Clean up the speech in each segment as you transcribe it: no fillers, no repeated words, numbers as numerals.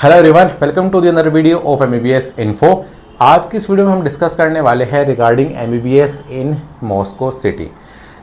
Hello everyone, welcome to the another video of MBBS info. आज की इस video में हम डिस्कस करने वाले हैं regarding MBBS in Moscow city.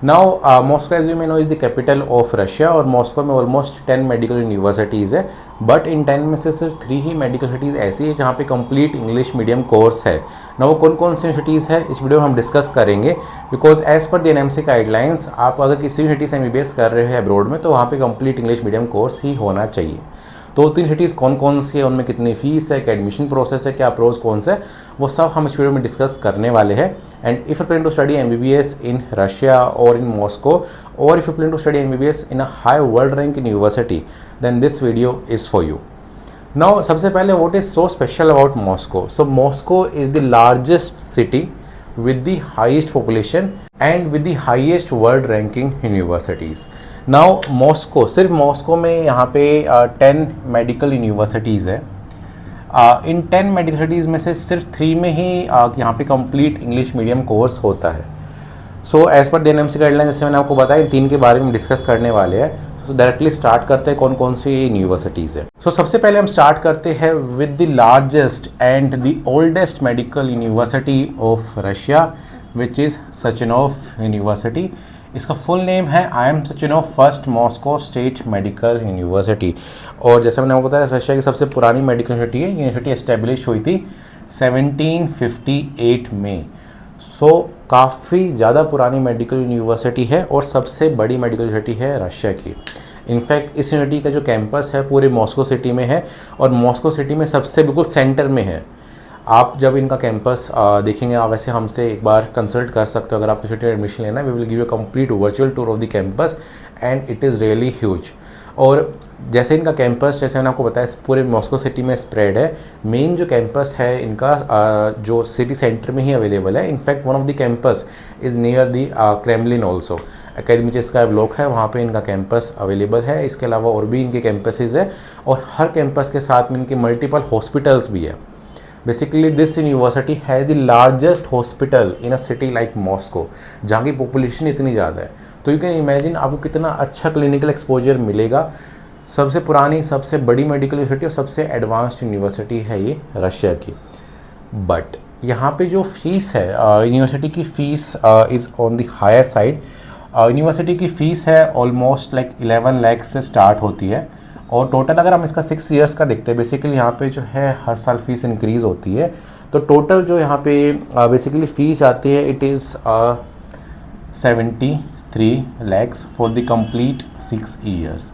Now Moscow as you may know is the capital of Russia और Moscow में ऑलमोस्ट 10 मेडिकल यूनिवर्सिटीज़ है, बट इन 10 में से सिर्फ 3 ही मेडिकल सिटीज़ ऐसी है जहाँ पे कंप्लीट इंग्लिश मीडियम कोर्स है ना। वो कौन कौन सी सिटीज़ है इस वीडियो में हम डिस्कस करेंगे, because as per the NMC guidelines आप अगर किसी भी सिटी से एमबीबीएस कर रहे हो अब्रॉड में तो वहाँ पे कंप्लीट इंग्लिश मीडियम कोर्स ही होना चाहिए। तो 3 सिटीज़ कौन कौन सी है, उनमें कितनी फीस है, क्या एडमिशन प्रोसेस है, क्या प्रोज कौन सा है, वो सब हम इस वीडियो में डिस्कस करने वाले हैं। And if you plan to study MBBS in Russia और इन मॉस्को, और if you plan to study MBBS in a high world rank university, then this video is for you. Now सबसे पहले what is so special about Moscow? So Moscow is the largest city with the highest population and with the highest world ranking universities. Now Moscow, सिर्फ Moscow में यहाँ पे 10 medical universities है। इन 10 medical universities में से सिर्फ 3 में ही यहाँ पे कंप्लीट इंग्लिश मीडियम कोर्स होता है। So as per the NMC guideline, जैसे मैंने आपको बताया, इन 3 के बारे में डिस्कस करने वाले हैं। सो डायरेक्टली स्टार्ट करते हैं कौन कौन सी यूनिवर्सिटीज़ है। सो सबसे पहले हम स्टार्ट करते हैं with the largest and the oldest medical university of Russia, which is Sechenov university. इसका फुल नेम है I M Sechenov first Moscow state medical university. और जैसे मैंने आपको बताया, रशिया की सबसे पुरानी मेडिकल यूनिवर्सिटी है। यूनिवर्सिटी एस्टेब्लिश हुई थी 1758 में। सो काफ़ी ज़्यादा पुरानी मेडिकल यूनिवर्सिटी है और सबसे बड़ी मेडिकल यूनिवर्सिटी है रशिया की। इनफैक्ट इस यूनिवर्सिटी का जो कैंपस है पूरे मॉस्को सिटी में है और मॉस्को सिटी में सबसे बिल्कुल सेंटर में है। आप जब इनका कैंपस देखेंगे, आप वैसे हमसे एक बार कंसल्ट कर सकते हो अगर आपको सिटी में एडमिशन लेना है। We will give you complete virtual tour of the campus and it is really huge. और जैसे इनका कैंपस, जैसे मैंने आपको बताया, पूरे मॉस्को सिटी में स्प्रेड है। मेन जो कैंपस है इनका जो सिटी सेंटर में ही अवेलेबल है। In fact one of the campus is near the Kremlin also. Academy sky block है, वहाँ पे इनका कैंपस अवेलेबल है। इसके अलावा और भी इनके कैंपसेस है और हर कैंपस के साथ में इनके मल्टीपल हॉस्पिटल्स भी है। Basically this university has the largest hospital in a city like Moscow, जहाँ की पॉपुलेशन इतनी ज़्यादा है। तो यू कैन इमेजिन आपको कितना अच्छा क्लिनिकल एक्सपोजर मिलेगा। सबसे पुरानी, सबसे बड़ी मेडिकल यूनिवर्सिटी और सबसे एडवांस्ड यूनिवर्सिटी है ये रशिया की। बट यहाँ पे जो फीस है, यूनिवर्सिटी की fees is on the higher side. University की फ़ीस है ऑलमोस्ट लाइक 11 लाख से स्टार्ट होती है और टोटल अगर हम इसका 6 ईयर्स का देखते हैं, बेसिकली यहाँ पे जो है हर साल फ़ीस इंक्रीज़ होती है। तो टोटल जो यहाँ पे बेसिकली फ़ीस आती है, it is 73 lakhs for the complete 6 years.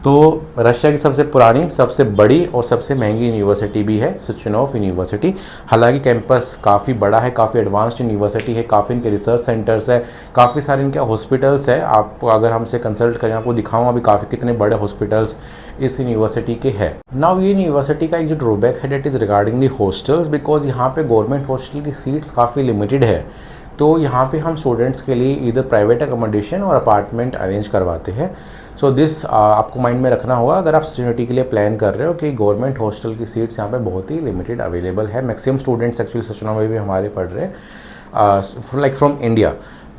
तो रशिया की सबसे पुरानी, सबसे बड़ी और सबसे महंगी यूनिवर्सिटी भी है सचिनोव यूनिवर्सिटी। हालांकि कैंपस काफ़ी बड़ा है, काफ़ी एडवांस्ड यूनिवर्सिटी है, काफ़ी इनके रिसर्च सेंटर्स है, काफ़ी सारे इनके हॉस्पिटल्स है। आप अगर हमसे कंसल्ट करें, आपको दिखाऊंगा अभी काफ़ी कितने बड़े हॉस्पिटल्स इस यूनिवर्सिटी के हैं। नाउ ये यूनिवर्सिटी का एक जो ड्रॉबैक है that is regarding the hostels, because यहाँ पे गवर्नमेंट हॉस्टल की सीट्स काफ़ी लिमिटेड है। तो यहाँ पे हम स्टूडेंट्स के लिए इधर प्राइवेट अकोमोडेशन और अपार्टमेंट अरेंज करवाते हैं। सो दिस आपको माइंड में रखना होगा अगर आप सिटी के लिए प्लान कर रहे हो कि गवर्नमेंट हॉस्टल की सीट्स यहाँ पे बहुत ही लिमिटेड अवेलेबल है। मैक्सिमम स्टूडेंट्स एक्चुअली सचिनोव में भी हमारे पढ़ रहे हैं लाइक फ्रॉम इंडिया।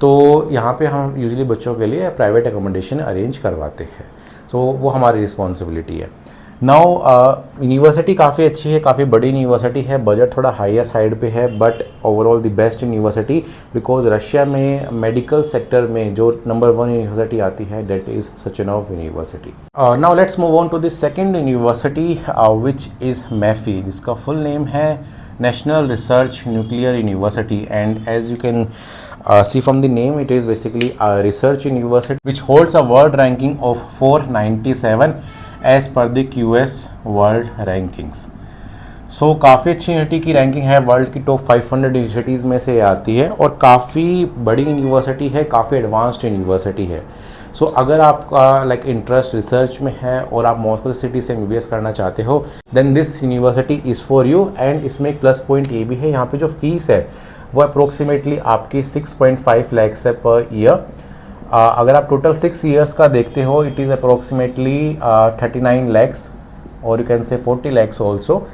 तो यहाँ पे हम यूजुअली बच्चों के लिए प्राइवेट अकोमोडेशन अरेंज करवाते हैं। सो वो हमारी रिस्पॉन्सिबिलिटी है। नाउ यूनिवर्सिटी काफ़ी अच्छी है, काफ़ी बड़ी यूनिवर्सिटी है, बजट थोड़ा हायर साइड पे है, but overall the best university, because Russia में मेडिकल सेक्टर में जो नंबर 1 यूनिवर्सिटी आती है that is Sechenov university. Now let's move on to the second university which is MEPhI, जिसका फुल नेम है national research nuclear university. And as you can see from the name, it is basically a research university which holds a world ranking of 497 as per the QS World Rankings. सो काफ़ी अच्छी university की ranking है, world की top 500 universities में से आती है और काफ़ी बड़ी यूनिवर्सिटी है, काफ़ी एडवांस्ड यूनिवर्सिटी है। सो अगर आपका लाइक इंटरेस्ट रिसर्च में है और आप मॉस्को सिटी से एमबीबीएस करना चाहते हो, then this university is for you. And इसमें एक प्लस पॉइंट ये भी है, यहाँ पे जो फीस है वो अप्रोक्सीमेटली आपकी 6.5 lakhs है पर ईयर। अगर आप टोटल 6 ईयर्स का देखते हो, इट इज़ अप्रोक्सीमेटली 39 lakhs और you can say 40 lakhs also.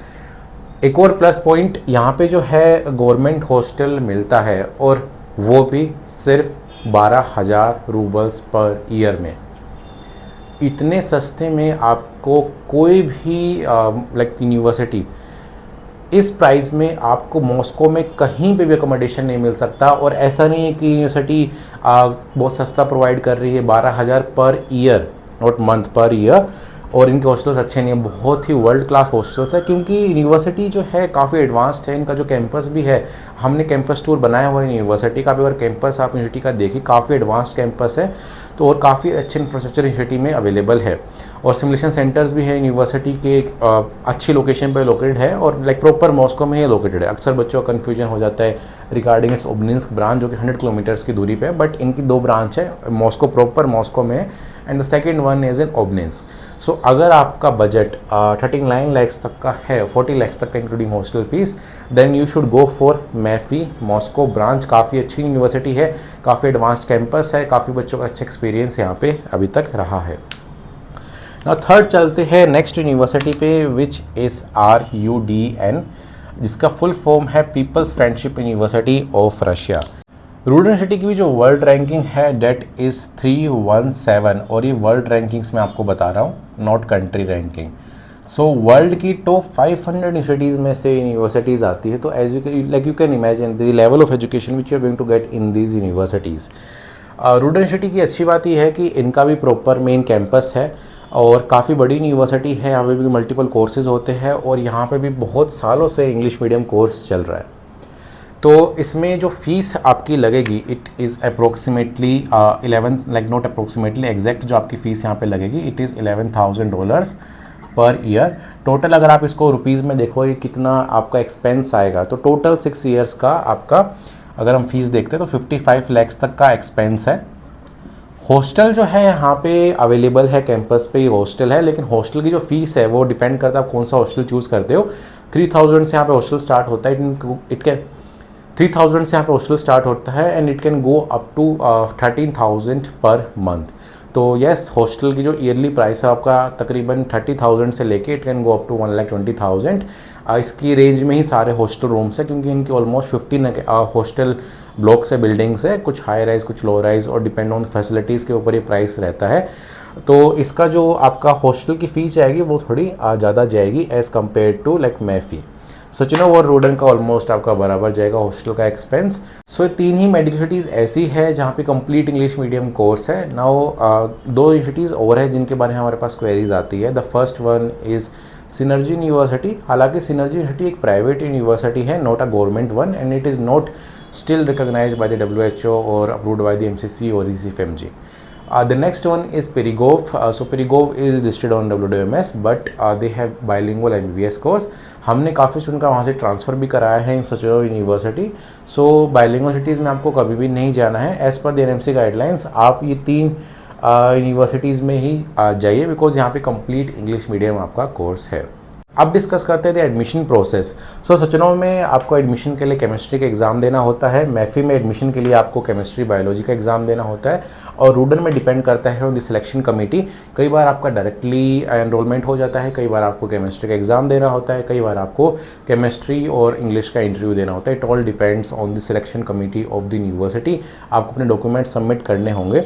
एक और प्लस पॉइंट यहाँ पे जो है गवर्नमेंट हॉस्टल मिलता है और वो भी सिर्फ 12,000 रूबल्स पर ईयर में। इतने सस्ते में आपको कोई भी लाइक यूनिवर्सिटी इस प्राइस में आपको मॉस्को में कहीं पे भी अकोमोडेशन नहीं मिल सकता। और ऐसा नहीं है कि यूनिवर्सिटी बहुत सस्ता प्रोवाइड कर रही है, 12,000 per year, not month, per year. और इनके हॉस्टल्स अच्छे नहीं हैं, बहुत ही वर्ल्ड क्लास हॉस्टल्स है, क्योंकि यूनिवर्सिटी जो है काफ़ी एडवांस्ड है। इनका जो कैंपस भी है, हमने कैंपस टूर बनाया हुआ है यूनिवर्सिटी का भी, और कैंपस आप यूनिवर्सिटी का देखिए, काफ़ी एडवांस्ड कैंपस है। तो और काफ़ी अच्छे इंफ्रास्ट्रक्चर यूनिवर्सिटी में अवेलेबल है, और सिमुलेशन सेंटर्स भी है यूनिवर्सिटी के एक अच्छी लोकेशन पर लोकेटेड है, और लाइक प्रॉपर मॉस्को में ही लोकेटेड है। अक्सर बच्चों का कन्फ्यूजन हो जाता है रिगार्डिंग इट्स ओबनिंस्क ब्रांच, जो कि 100 किलोमीटर्स की दूरी पे है, बट इनकी 2 ब्रांच है, मॉस्को प्रॉपर मॉस्को में है, and the second one is in Obninsk. So अगर आपका बजट 39 लैक्स तक का है, 40 लैक्स तक का including hostel fees, then you should go for MEPhI Moscow branch. काफ़ी अच्छी यूनिवर्सिटी है, काफ़ी एडवांस्ड कैंपस है, काफ़ी बच्चों का अच्छा एक्सपीरियंस यहाँ पे अभी तक रहा है। नाउ थर्ड चलते हैं नेक्स्ट यूनिवर्सिटी पे, विच इज़ RUDN, जिसका फुल फॉर्म है peoples friendship university of Russia. RUDN university की भी जो वर्ल्ड रैंकिंग है डेट इज़ 317, और ये वर्ल्ड रैंकिंग्स में आपको बता रहा हूँ, not country ranking. So world की टॉप 500 यूनिवर्सिटीज़ में से यूनिवर्सिटीज़ आती है। तो as you can imagine the level of education which you are going to get in these universities. RUDN university की अच्छी बात यह है कि इनका भी प्रॉपर मेन कैंपस है, और काफ़ी बड़ी यूनिवर्सिटी है, यहाँ पे भी मल्टीपल कोर्सेज होते हैं, और यहाँ पे भी बहुत सालों से इंग्लिश मीडियम कोर्स चल रहा है। तो इसमें जो फ़ीस आपकी लगेगी, it is approximately 11, like not approximately exact जो आपकी फ़ीस यहाँ पे लगेगी, it is $11,000 per year. Total अगर आप इसको रुपीज़ में देखोगे कितना आपका एक्सपेंस आएगा, तो टोटल 6 ईयर्स का आपका अगर हम फीस देखते हैं तो 55 लैक्स तक का एक्सपेंस है। हॉस्टल जो है यहाँ पे अवेलेबल है, कैंपस पे ही हॉस्टल है, लेकिन हॉस्टल की जो फीस है वो डिपेंड करता है आप कौन सा हॉस्टल चूज़ करते हो। 3000 से यहाँ पे हॉस्टल स्टार्ट होता है, इट कैन 3000 से यहाँ पे हॉस्टल स्टार्ट होता है, and it can go up to 13,000 per month. तो यस, हॉस्टल की जो ईयरली प्राइस है आपका तकरीबन 30,000 से लेके it can go up to 1,20,000। इसकी रेंज में ही सारे हॉस्टल रूम्स है, क्योंकि इनकी ऑलमोस्ट 15 हॉस्टल ब्लॉक्स है, बिल्डिंग्स है, कुछ हाई राइज कुछ लो राइज, और डिपेंड ऑन फैसिलिटीज़ के ऊपर ये प्राइस रहता है। तो इसका जो आपका हॉस्टल की फ़ीस जाएगी वो थोड़ी ज़्यादा जाएगी एज़ कम्पेयर टू लाइक मैफी। सचिनो और रूडन का ऑलमोस्ट आपका बराबर जाएगा हॉस्टल का एक्सपेंस। सो ये 3 ही मेडिकल यूनिवर्सिटीज़ ऐसी है जहाँ पे कंप्लीट इंग्लिश मीडियम कोर्स है। नाउ 2 यूनिवर्सिटीज़ और है जिनके बारे में हमारे पास क्वेरीज आती है। The first one is synergy university. हालांकि सिनर्जी यूनिवर्सिटी एक प्राइवेट यूनिवर्सिटी है, not a government one, and it is not still recognized by the WHO or approved by the MCC or ECFMG. The next one is Perigov. So Perigov is listed on WWMS, but they have bilingual MBBS course. हमने काफ़ी student का वहाँ से transfer भी कराया है इन सचिनो university. सो bilingual cities में आपको कभी भी नहीं जाना है, as per the NMC guidelines. आप ये 3 यूनिवर्सिटीज़ में ही जाइए, बिकॉज यहाँ पे कंप्लीट इंग्लिश मीडियम आपका कोर्स है। अब डिस्कस करते थे एडमिशन प्रोसेस। सो सचिनो में आपको एडमिशन के लिए केमिस्ट्री का एग्ज़ाम देना होता है, मैफी में एडमिशन के लिए आपको केमिस्ट्री बायोलॉजी का एग्ज़ाम देना होता है, और रूडन में डिपेंड करता है ऑन द सिलेक्शन कमेटी। कई बार आपका डायरेक्टली एनरोलमेंट हो जाता है, कई बार आपको केमिस्ट्री का एग्ज़ाम देना होता है, कई बार आपको केमिस्ट्री और इंग्लिश का इंटरव्यू देना होता है। It all depends on the selection committee of the university. आपको अपने डॉक्यूमेंट सबमिट करने होंगे।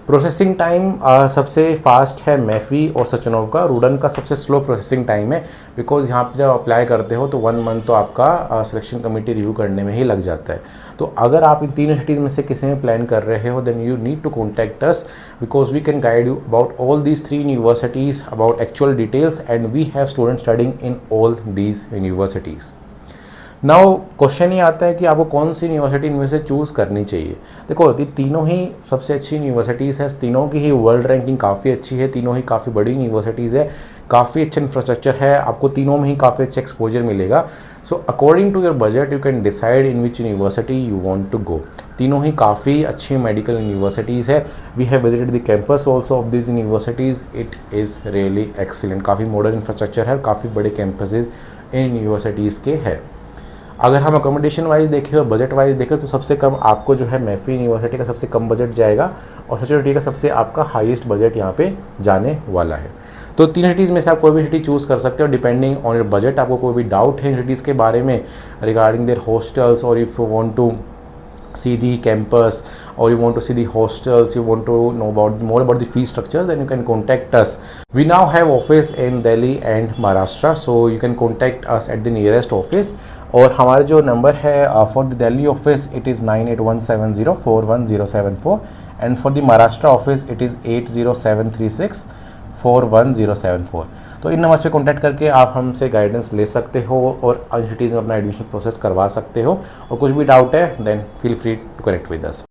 प्रोसेसिंग टाइम सबसे फास्ट है मैफी और सचिनोव का। रूडन का सबसे स्लो प्रोसेसिंग टाइम है, बिकॉज यहाँ पे जब अप्लाई करते हो तो 1 मंथ तो आपका सिलेक्शन कमेटी रिव्यू करने में ही लग जाता है। तो अगर आप इन 3 यूनिवर्सिटीज़ में से किसी में प्लान कर रहे हो, then you need to contact us, because we can guide you about all these 3 universities, about actual details, and we have student studying in all these universities. Now question ये आता है कि आपको कौन सी यूनिवर्सिटी इनमें से चूज़ करनी चाहिए। देखो, ये तीनों ही सबसे अच्छी यूनिवर्सिटीज़ हैं, तीनों की ही वर्ल्ड रैंकिंग काफ़ी अच्छी है, तीनों ही काफ़ी बड़ी यूनिवर्सिटीज़ है, काफ़ी अच्छा इंफ्रास्ट्रक्चर है, आपको तीनों में ही काफ़ी अच्छा एक्सपोजर मिलेगा। So according to your budget you can decide in which university you want to go. तीनों ही काफ़ी अच्छी मेडिकल यूनिवर्सिटीज़ है। We have visited the campus also of this universities, it is really excellent. काफ़ी modern infrastructure है, काफ़ी बड़े campuses इन universities के है। अगर हम अकोमोडेशन वाइज देखें और बजट वाइज देखें तो सबसे कम आपको जो है मैफी यूनिवर्सिटी का सबसे कम बजट जाएगा, और सचिन यूनिवर्सिटी का सबसे आपका हाईएस्ट बजट यहाँ पे जाने वाला है। तो 3 यूनिवर्सिटीज़ में से आप कोई भी यूनिवर्सिटी चूज़ कर सकते हो डिपेंडिंग ऑन योर बजट। आपको कोई भी डाउट है यूनिवर्सिटीज़ के बारे में रिगार्डिंग देयर हॉस्टल्स, और if you want to see the campus, or you want to see the hostels, you want to know about more about the fee structures, then you can contact us. We now have office in Delhi and Maharashtra, so you can contact us at the nearest office. और हमारा जो number है for the Delhi office it is 9817041074 and for the Maharashtra office it is 80736411074। तो इन numbers पे contact करके आप हमसे guidance ले सकते हो और यूनिवर्सिटीज़ में अपना एडमिशन प्रोसेस करवा सकते हो। और कुछ भी डाउट है then feel free to connect with us.